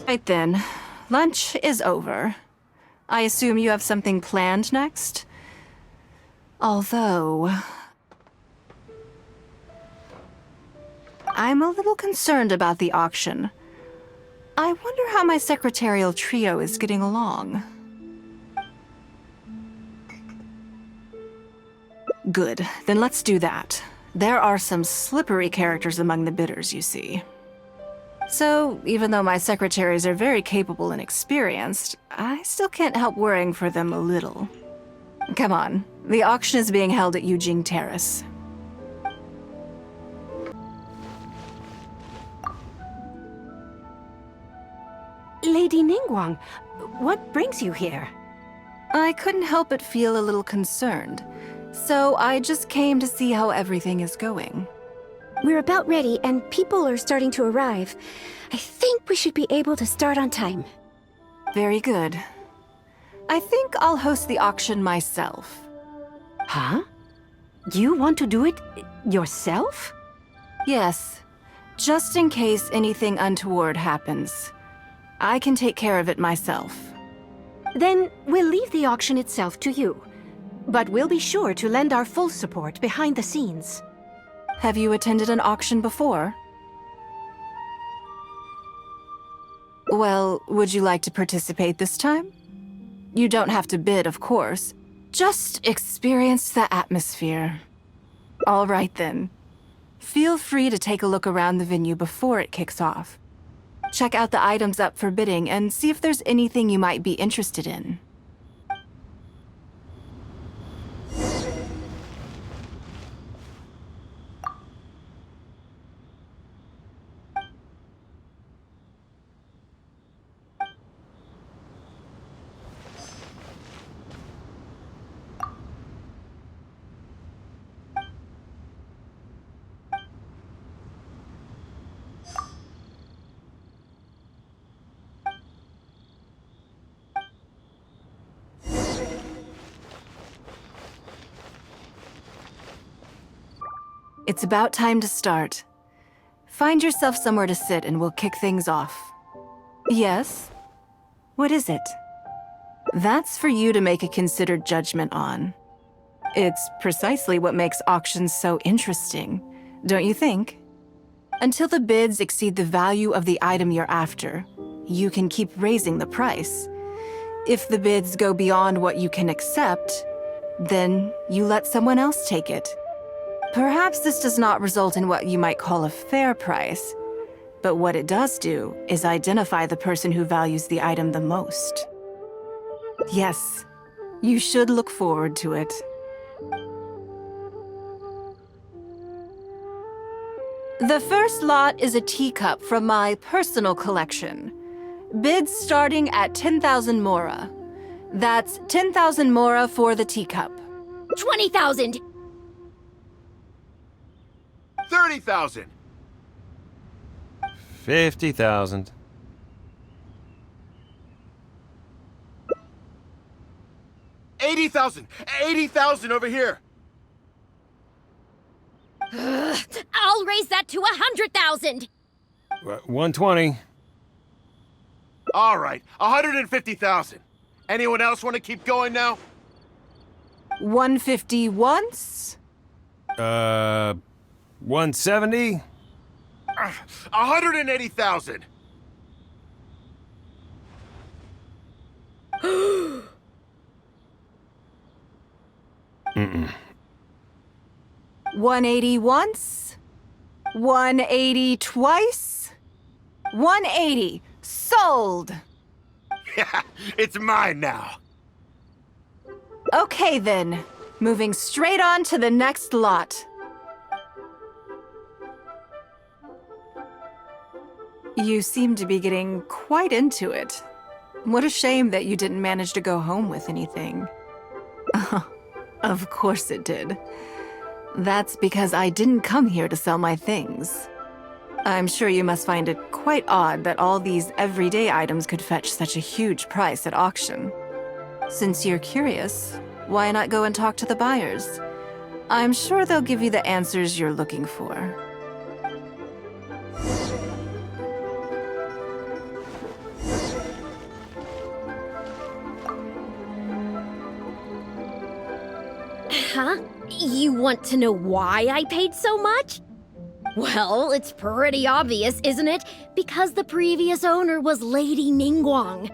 Right then, lunch is over. I assume you have something planned next? Although... I'm a little concerned about the auction. I wonder how my secretarial trio is getting along. Good, then let's do that. There are some slippery characters among the bidders, you see. So, even though my secretaries are very capable and experienced, I still can't help worrying for them a little. Come on, the auction is being held at Yujing Terrace. Lady Ninguang, what brings you here? I couldn't help but feel a little concerned, so I just came to see how everything is going. We're about ready, and people are starting to arrive. I think we should be able to start on time. Very good. I think I'll host the auction myself. Huh? You want to do it yourself? Yes, just in case anything untoward happens. I can take care of it myself. Then we'll leave the auction itself to you. But we'll be sure to lend our full support behind the scenes. Have you attended an auction before? Well, would you like to participate this time? You don't have to bid, of course. Just experience the atmosphere. All right then. Feel free to take a look around the venue before it kicks off. Check out the items up for bidding and see if there's anything you might be interested in. It's about time to start. Find yourself somewhere to sit and we'll kick things off. Yes? What is it? That's for you to make a considered judgment on. It's precisely what makes auctions so interesting, don't you think? Until the bids exceed the value of the item you're after, you can keep raising the price. If the bids go beyond what you can accept, then you let someone else take it. Perhaps this does not result in what you might call a fair price, but what it does do is identify the person who values the item the most. Yes, you should look forward to it. The first lot is a teacup from my personal collection. Bids starting at 10,000 mora. That's 10,000 mora for the teacup. 20,000! 30,000! 50,000. 80,000! 80,000 over here! I'll raise that to 100,000! 120. All right, 150,000. Anyone else want to keep going now? 150 once? 170? 180,000. Mm-mm. 180 once? 180 twice? 180. Sold! Yeah, it's mine now. Okay then. Moving straight on to the next lot. You seem to be getting quite into it. What a shame that you didn't manage to go home with anything. Of course it did. That's because I didn't come here to sell my things. I'm sure you must find it quite odd that all these everyday items could fetch such a huge price at auction. Since you're curious, why not go and talk to the buyers? I'm sure they'll give you the answers you're looking for. Huh? You want to know why I paid so much? Well, it's pretty obvious, isn't it? Because the previous owner was Lady Ninguang.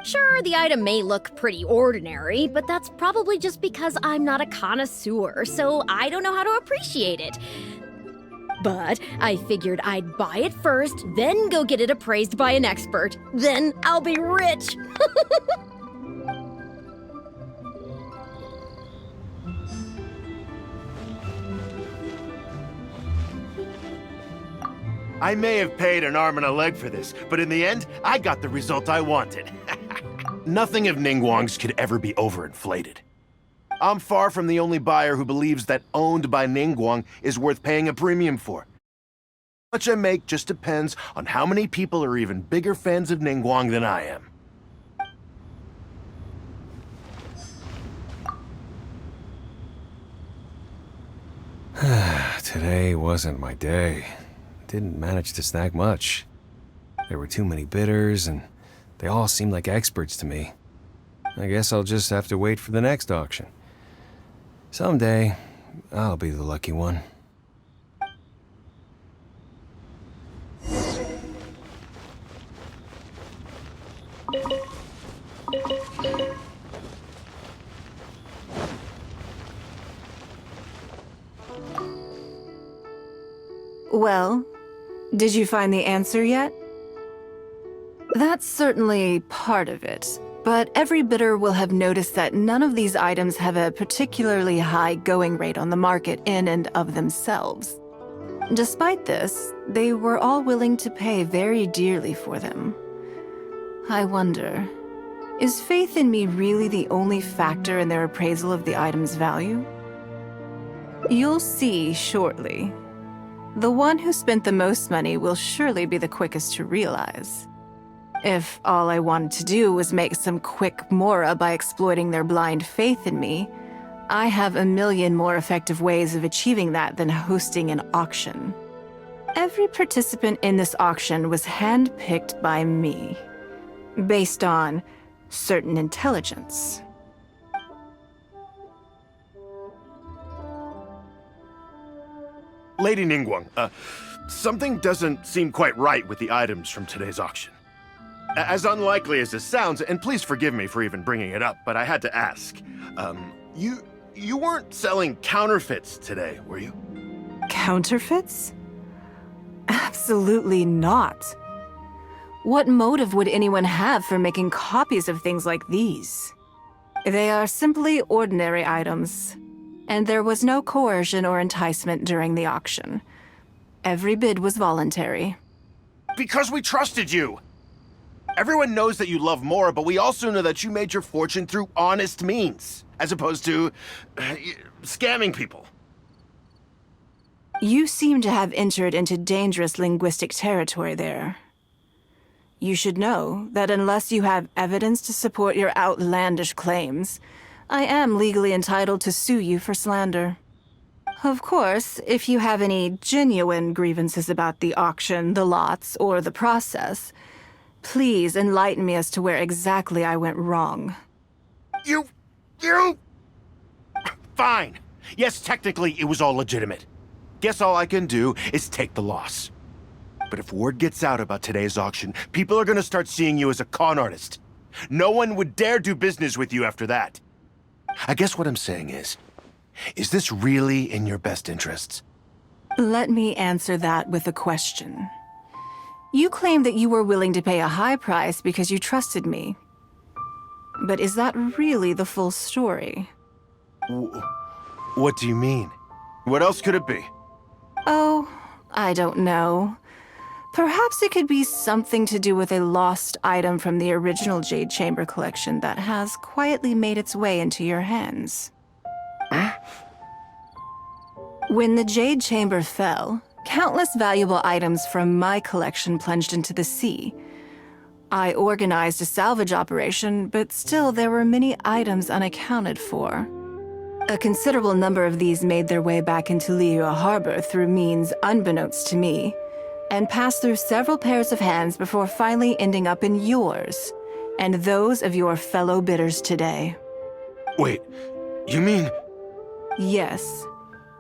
Sure, the item may look pretty ordinary, but that's probably just because I'm not a connoisseur, so I don't know how to appreciate it. But I figured I'd buy it first, then go get it appraised by an expert. Then I'll be rich. I may have paid an arm and a leg for this, but in the end, I got the result I wanted. Nothing of Ningguang's could ever be overinflated. I'm far from the only buyer who believes that owned by Ninguang is worth paying a premium for. How much I make just depends on how many people are even bigger fans of Ninguang than I am. Today wasn't my day. Didn't manage to snag much. There were too many bidders, and they all seemed like experts to me. I guess I'll just have to wait for the next auction. Someday, I'll be the lucky one. Well, did you find the answer yet? That's certainly part of it, but every bidder will have noticed that none of these items have a particularly high going rate on the market in and of themselves. Despite this, they were all willing to pay very dearly for them. I wonder, is faith in me really the only factor in their appraisal of the item's value? You'll see shortly. The one who spent the most money will surely be the quickest to realize. If all I wanted to do was make some quick mora by exploiting their blind faith in me, I have a million more effective ways of achieving that than hosting an auction. Every participant in this auction was handpicked by me, based on certain intelligence. Lady Ninguang, something doesn't seem quite right with the items from today's auction. As unlikely as this sounds, and please forgive me for even bringing it up, but I had to ask. You weren't selling counterfeits today, were you? Counterfeits? Absolutely not. What motive would anyone have for making copies of things like these? They are simply ordinary items, and there was no coercion or enticement during the auction. Every bid was voluntary. Because we trusted you! Everyone knows that you love Mora, but we also know that you made your fortune through honest means, as opposed to scamming people. You seem to have entered into dangerous linguistic territory there. You should know that unless you have evidence to support your outlandish claims, I am legally entitled to sue you for slander. Of course, if you have any genuine grievances about the auction, the lots, or the process, please enlighten me as to where exactly I went wrong. You... Fine. Yes, technically it was all legitimate. Guess all I can do is take the loss. But if word gets out about today's auction, people are gonna start seeing you as a con artist. No one would dare do business with you after that. I guess what I'm saying is this really in your best interests? Let me answer that with a question. You claim that you were willing to pay a high price because you trusted me. But is that really the full story? What do you mean? What else could it be? Oh, I don't know. Perhaps it could be something to do with a lost item from the original Jade Chamber collection that has quietly made its way into your hands. When the Jade Chamber fell, countless valuable items from my collection plunged into the sea. I organized a salvage operation, but still there were many items unaccounted for. A considerable number of these made their way back into Liyue Harbor through means unbeknownst to me, and passed through several pairs of hands before finally ending up in yours, and those of your fellow bidders today. Wait, you mean Yes.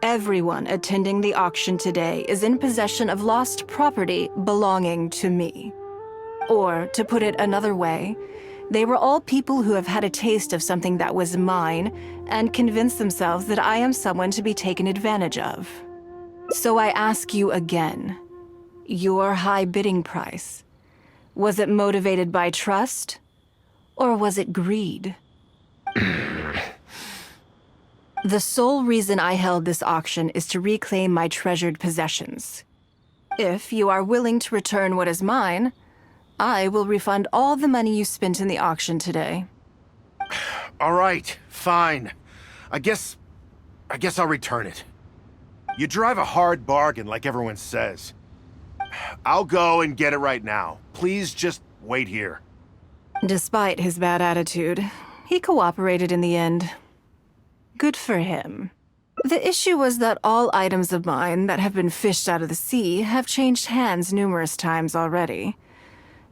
Everyone attending the auction today is in possession of lost property belonging to me. Or, to put it another way, they were all people who have had a taste of something that was mine and convinced themselves that I am someone to be taken advantage of. So I ask you again, your high bidding price, was it motivated by trust, or was it greed? The sole reason I held this auction is to reclaim my treasured possessions. If you are willing to return what is mine, I will refund all the money you spent in the auction today. All right, fine. I guess I'll return it. You drive a hard bargain like everyone says. I'll go and get it right now. Please just wait here. Despite his bad attitude, he cooperated in the end. Good for him. The issue was that all items of mine that have been fished out of the sea have changed hands numerous times already.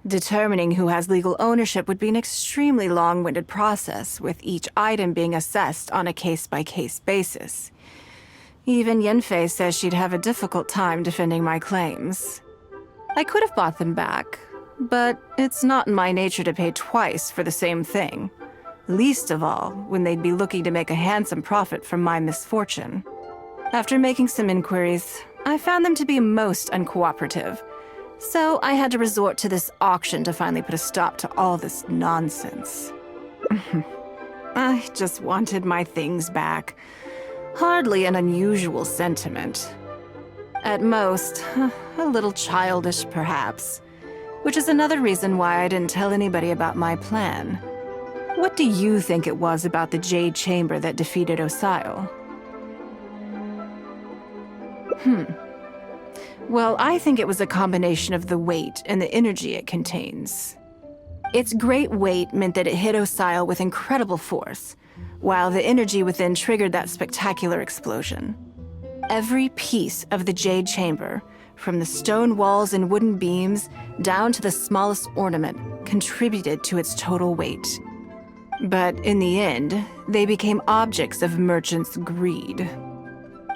Determining who has legal ownership would be an extremely long-winded process, with each item being assessed on a case-by-case basis. Even Yenfei says she'd have a difficult time defending my claims. I could have bought them back, but it's not in my nature to pay twice for the same thing. Least of all, when they'd be looking to make a handsome profit from my misfortune. After making some inquiries, I found them to be most uncooperative, so I had to resort to this auction to finally put a stop to all this nonsense. I just wanted my things back. Hardly an unusual sentiment. At most, a little childish perhaps, which is another reason why I didn't tell anybody about my plan. What do you think it was about the Jade Chamber that defeated Osile? Well, I think it was a combination of the weight and the energy it contains. Its great weight meant that it hit Osile with incredible force, while the energy within triggered that spectacular explosion. Every piece of the Jade Chamber, from the stone walls and wooden beams down to the smallest ornament, contributed to its total weight. But in the end, they became objects of merchants' greed.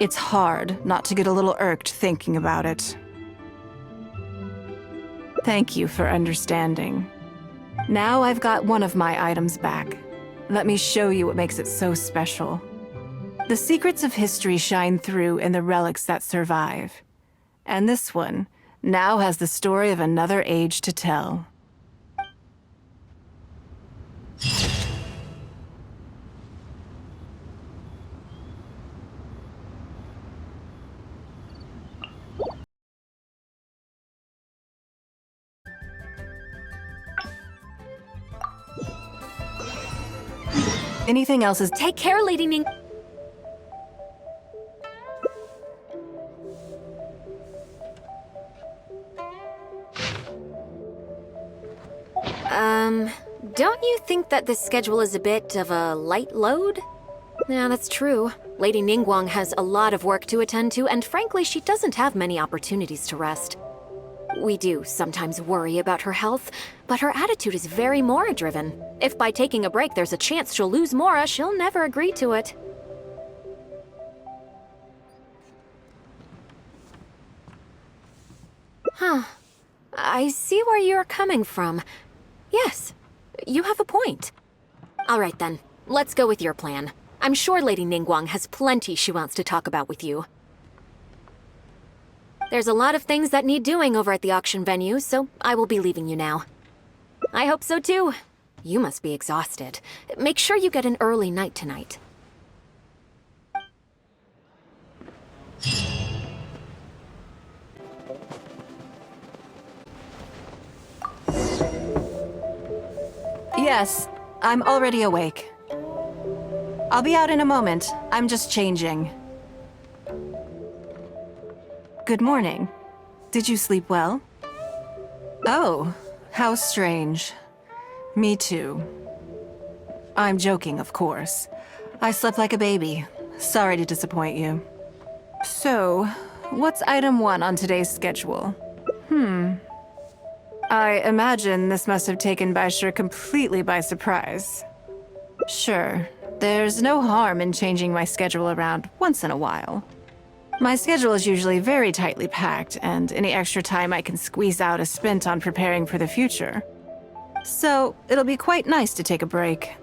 It's hard not to get a little irked thinking about it. Thank you for understanding. Now I've got one of my items back. Let me show you what makes it so special. The secrets of history shine through in the relics that survive. And this one now has the story of another age to tell. Anything else is— Take care, Lady Ning. Don't you think that this schedule is a bit of a light load? Yeah, that's true. Lady Ninguang has a lot of work to attend to, and frankly, she doesn't have many opportunities to rest. We do sometimes worry about her health, but her attitude is very Mora-driven. If by taking a break there's a chance she'll lose Mora, she'll never agree to it. Huh. I see where you're coming from. Yes, you have a point. All right then, let's go with your plan. I'm sure Lady Ninguang has plenty she wants to talk about with you. There's a lot of things that need doing over at the auction venue, so I will be leaving you now. I hope so too. You must be exhausted. Make sure you get an early night tonight. Yes, I'm already awake. I'll be out in a moment. I'm just changing. Good morning. Did you sleep well? Oh, how strange. Me too. I'm joking, of course. I slept like a baby. Sorry to disappoint you. So, what's item 1 on today's schedule? I imagine this must have taken Baishir completely by surprise. Sure, there's no harm in changing my schedule around once in a while. My schedule is usually very tightly packed, and any extra time I can squeeze out is spent on preparing for the future. So, it'll be quite nice to take a break.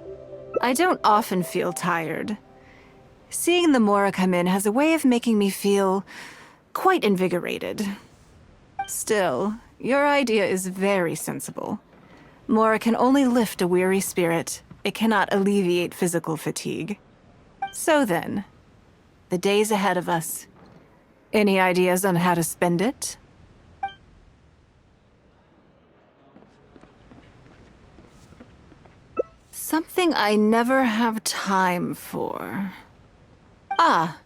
I don't often feel tired. Seeing the Mora come in has a way of making me feel quite invigorated. Still, your idea is very sensible. Mora can only lift a weary spirit. It cannot alleviate physical fatigue. So then, the days ahead of us. Any ideas on how to spend it? Something I never have time for. Ah,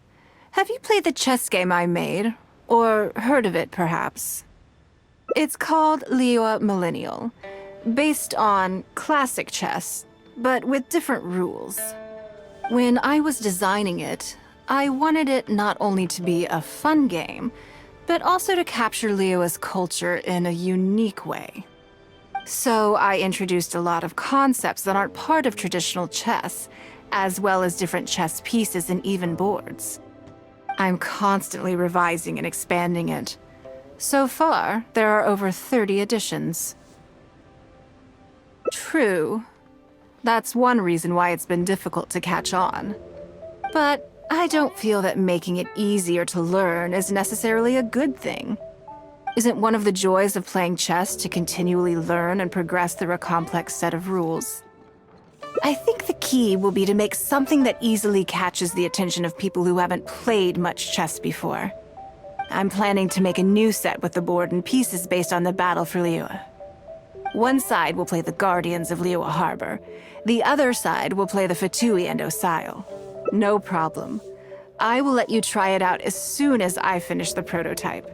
have you played the chess game I made? Or heard of it, perhaps? It's called Liyue Millennial, based on classic chess, but with different rules. When I was designing it, I wanted it not only to be a fun game, but also to capture Liyue's culture in a unique way. So I introduced a lot of concepts that aren't part of traditional chess, as well as different chess pieces and even boards. I'm constantly revising and expanding it. So far, there are over 30 editions. True. That's one reason why it's been difficult to catch on. But I don't feel that making it easier to learn is necessarily a good thing. Isn't one of the joys of playing chess to continually learn and progress through a complex set of rules? I think the key will be to make something that easily catches the attention of people who haven't played much chess before. I'm planning to make a new set with the board and pieces based on the battle for Liyue. One side will play the Guardians of Liyue Harbor. The other side will play the Fatui and Osile. No problem. I will let you try it out as soon as I finish the prototype.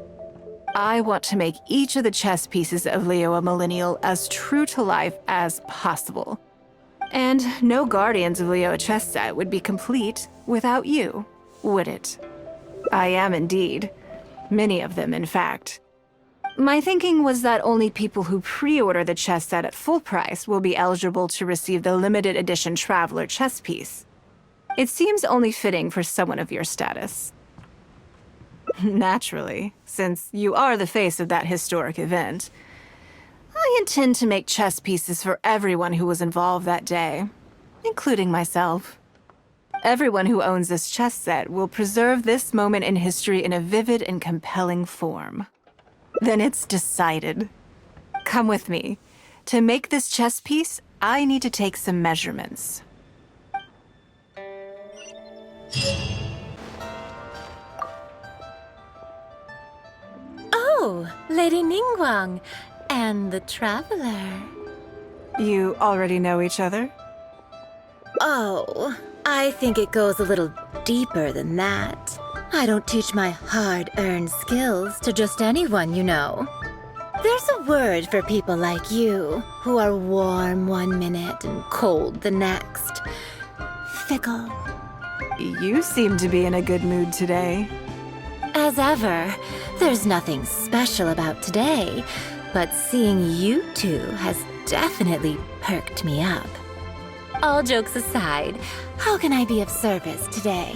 I want to make each of the chess pieces of Liyue Millennial as true to life as possible. And no Guardians of Liyue chess set would be complete without you, would it? I am indeed. Many of them, in fact. My thinking was that only people who pre-order the chess set at full price will be eligible to receive the limited edition Traveler chess piece. It seems only fitting for someone of your status. Naturally, since you are the face of that historic event. I intend to make chess pieces for everyone who was involved that day, including myself. Everyone who owns this chess set will preserve this moment in history in a vivid and compelling form. Then it's decided. Come with me. To make this chess piece, I need to take some measurements. Oh, Lady Ninguang and the Traveler. You already know each other? Oh, I think it goes a little deeper than that. I don't teach my hard-earned skills to just anyone, you know. There's a word for people like you, who are warm one minute and cold the next. Fickle. You seem to be in a good mood today. As ever, there's nothing special about today, but seeing you two has definitely perked me up. All jokes aside, how can I be of service today?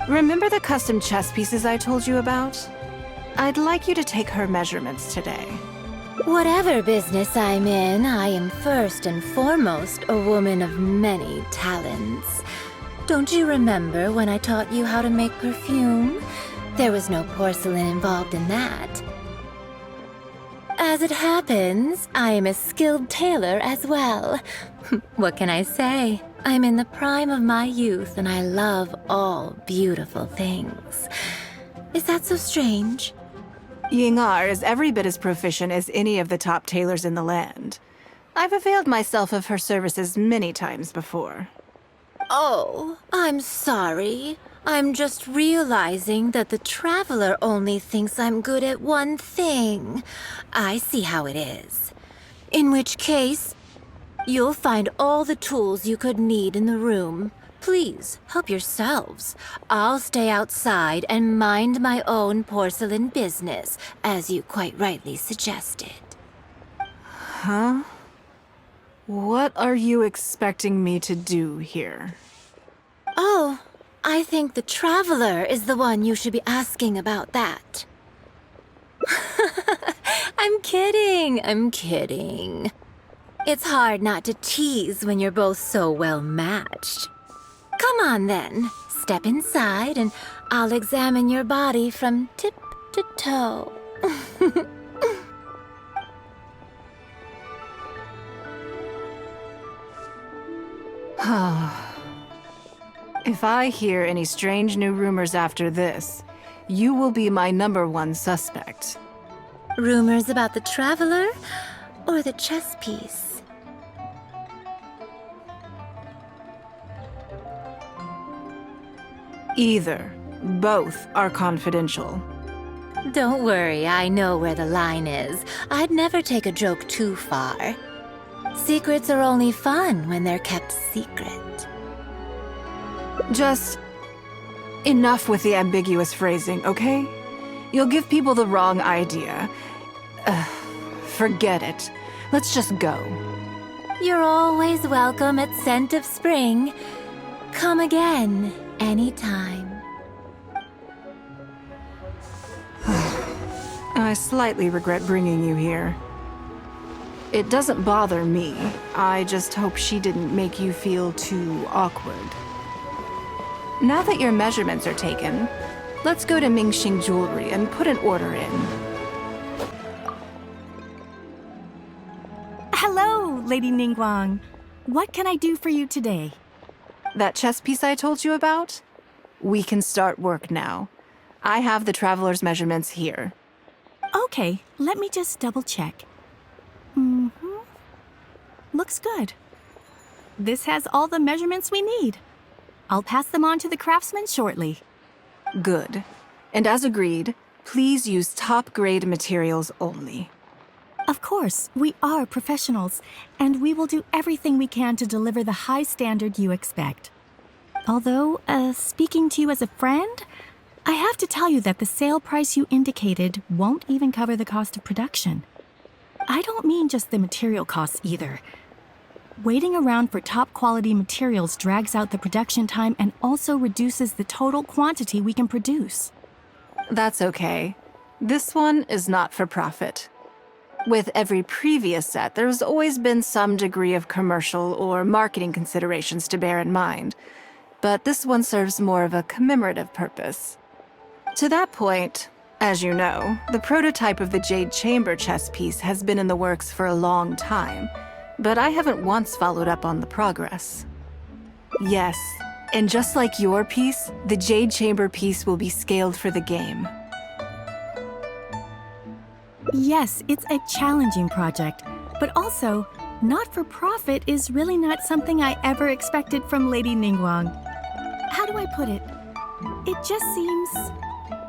Remember the custom chess pieces I told you about? I'd like you to take her measurements today. Whatever business I'm in, I am first and foremost a woman of many talents. Don't you remember when I taught you how to make perfume? There was no porcelain involved in that. As it happens, I am a skilled tailor as well. What can I say? I'm in the prime of my youth and I love all beautiful things. Is that so strange? Yingar is every bit as proficient as any of the top tailors in the land. I've availed myself of her services many times before. Oh, I'm sorry. I'm just realizing that the Traveler only thinks I'm good at one thing. I see how it is. In which case, you'll find all the tools you could need in the room. Please, help yourselves. I'll stay outside and mind my own porcelain business, as you quite rightly suggested. Huh? What are you expecting me to do here? Oh, I think the Traveler is the one you should be asking about that. I'm kidding. It's hard not to tease when you're both so well matched. Come on then, step inside and I'll examine your body from tip to toe. If I hear any strange new rumors after this, you will be my #1 suspect. Rumors about the Traveler or the chess piece? Either. Both are confidential. Don't worry, I know where the line is. I'd never take a joke too far. Secrets are only fun when they're kept secret. Just enough with the ambiguous phrasing, okay? You'll give people the wrong idea. Forget it. Let's just go. You're always welcome at Scent of Spring. Come again, anytime. I slightly regret bringing you here. It doesn't bother me. I just hope she didn't make you feel too awkward. Now that your measurements are taken, let's go to Mingxing Jewelry and put an order in. Hello, Lady Ninguang. What can I do for you today? That chess piece I told you about? We can start work now. I have the Traveler's measurements here. Okay, let me just double check. Looks good. This has all the measurements we need. I'll pass them on to the craftsman shortly. Good. And as agreed, please use top-grade materials only. Of course, we are professionals, and we will do everything we can to deliver the high standard you expect. Although, speaking to you as a friend, I have to tell you that the sale price you indicated won't even cover the cost of production. I don't mean just the material costs either. Waiting around for top-quality materials drags out the production time and also reduces the total quantity we can produce. That's okay. This one is not for profit. With every previous set, there's always been some degree of commercial or marketing considerations to bear in mind, but this one serves more of a commemorative purpose. To that point, as you know, the prototype of the Jade Chamber chess piece has been in the works for a long time, but I haven't once followed up on the progress. Yes, and just like your piece, the Jade Chamber piece will be scaled for the game. Yes, it's a challenging project, but also, not-for-profit is really not something I ever expected from Lady Ninguang. How do I put it? It just seems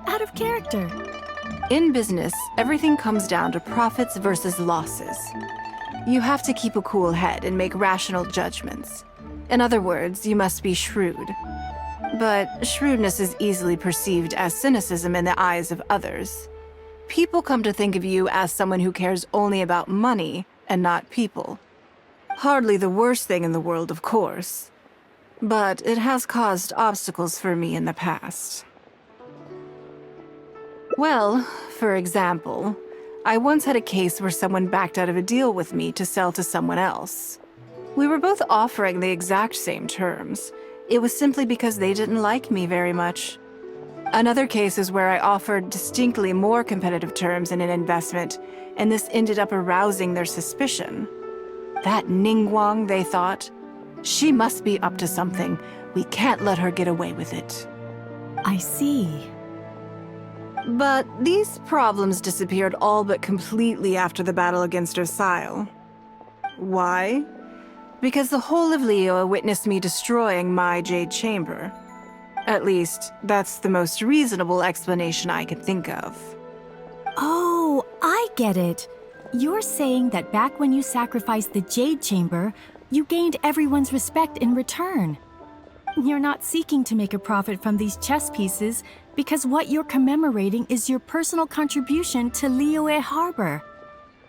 out of character. In business, everything comes down to profits versus losses. You have to keep a cool head and make rational judgments. In other words, you must be shrewd. But shrewdness is easily perceived as cynicism in the eyes of others. People come to think of you as someone who cares only about money and not people. Hardly the worst thing in the world, of course. But it has caused obstacles for me in the past. Well, for example, I once had a case where someone backed out of a deal with me to sell to someone else. We were both offering the exact same terms. It was simply because they didn't like me very much. Another case is where I offered distinctly more competitive terms in an investment, and this ended up arousing their suspicion. That Ninguang, they thought. She must be up to something. We can't let her get away with it. I see. But these problems disappeared all but completely after the battle against Osile. Why? Because the whole of Liyue witnessed me destroying my Jade Chamber. At least, that's the most reasonable explanation I could think of. Oh, I get it. You're saying that back when you sacrificed the Jade Chamber, you gained everyone's respect in return. You're not seeking to make a profit from these chess pieces because what you're commemorating is your personal contribution to Liyue Harbor.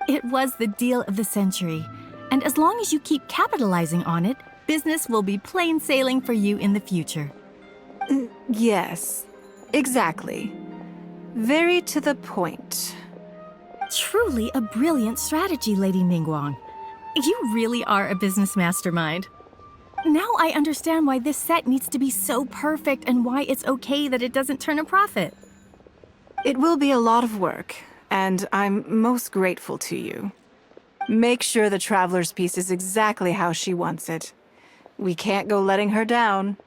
It was the deal of the century, And as long as you keep capitalizing on it, business will be plain sailing for you in the future. Yes, exactly. Very to the point. Truly a brilliant strategy, Lady Ninguang. You really are a business mastermind. Now I understand why this set needs to be so perfect and why it's okay that it doesn't turn a profit. It will be a lot of work, and I'm most grateful to you. Make sure the Traveler's piece is exactly how she wants it. We can't go letting her down.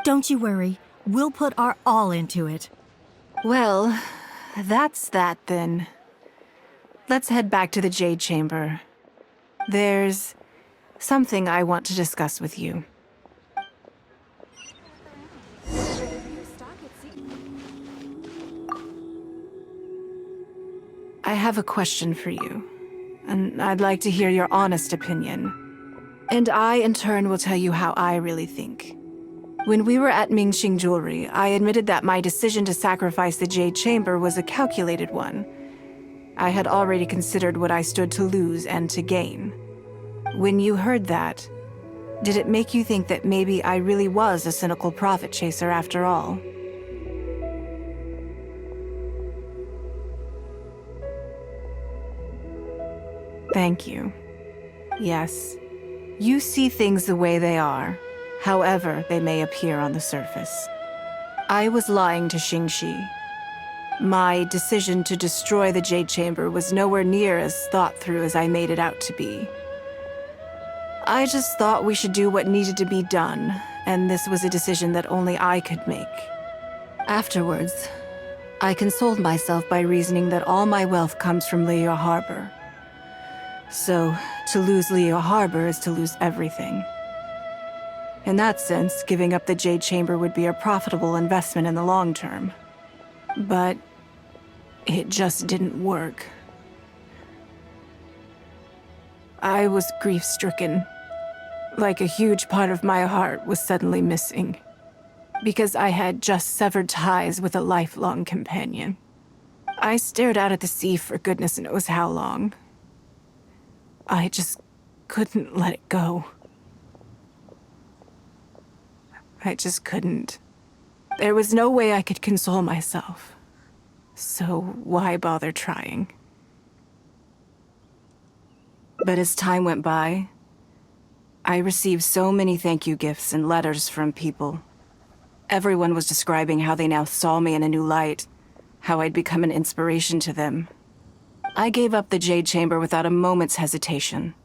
Don't you worry. We'll put our all into it. Well, that's that then. Let's head back to the Jade Chamber. There's something I want to discuss with you. I have a question for you, and I'd like to hear your honest opinion. And I, in turn, will tell you how I really think. When we were at Mingxing Jewelry, I admitted that my decision to sacrifice the Jade Chamber was a calculated one. I had already considered what I stood to lose and to gain. When you heard that, did it make you think that maybe I really was a cynical profit chaser after all? Thank you. Yes, you see things the way they are, however they may appear on the surface. I was lying to Xingxi. My decision to destroy the Jade Chamber was nowhere near as thought through as I made it out to be. I just thought we should do what needed to be done, and this was a decision that only I could make. Afterwards, I consoled myself by reasoning that all my wealth comes from Liyue Harbor. So, to lose Liyue Harbor is to lose everything. In that sense, giving up the Jade Chamber would be a profitable investment in the long term. But it just didn't work. I was grief-stricken. Like a huge part of my heart was suddenly missing. Because I had just severed ties with a lifelong companion. I stared out at the sea for goodness knows how long. I just couldn't let it go. I just couldn't. There was no way I could console myself. So why bother trying? But as time went by, I received so many thank you gifts and letters from people. Everyone was describing how they now saw me in a new light, how I'd become an inspiration to them. I gave up the Jade Chamber without a moment's hesitation,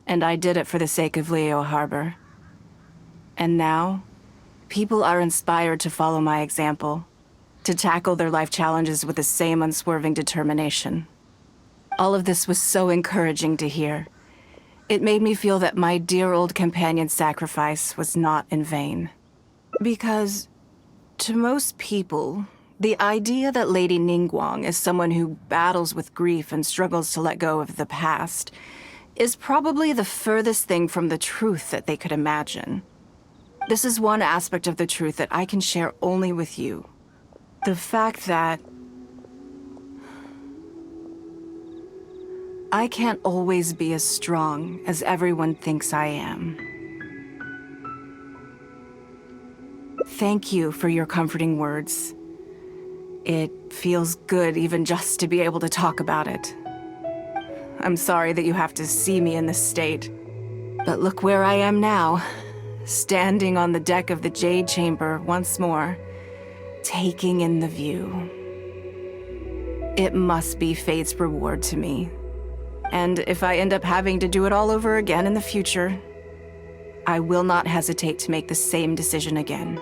and I did it for the sake of Liyue Harbor. And now, people are inspired to follow my example, to tackle their life challenges with the same unswerving determination. All of this was so encouraging to hear. It made me feel that my dear old companion's sacrifice was not in vain. Because, to most people, the idea that Lady Ninguang is someone who battles with grief and struggles to let go of the past is probably the furthest thing from the truth that they could imagine. This is one aspect of the truth that I can share only with you. The fact that I can't always be as strong as everyone thinks I am. Thank you for your comforting words. It feels good even just to be able to talk about it. I'm sorry that you have to see me in this state. But look where I am now, standing on the deck of the Jade Chamber once more, taking in the view. It must be fate's reward to me. And if I end up having to do it all over again in the future, I will not hesitate to make the same decision again.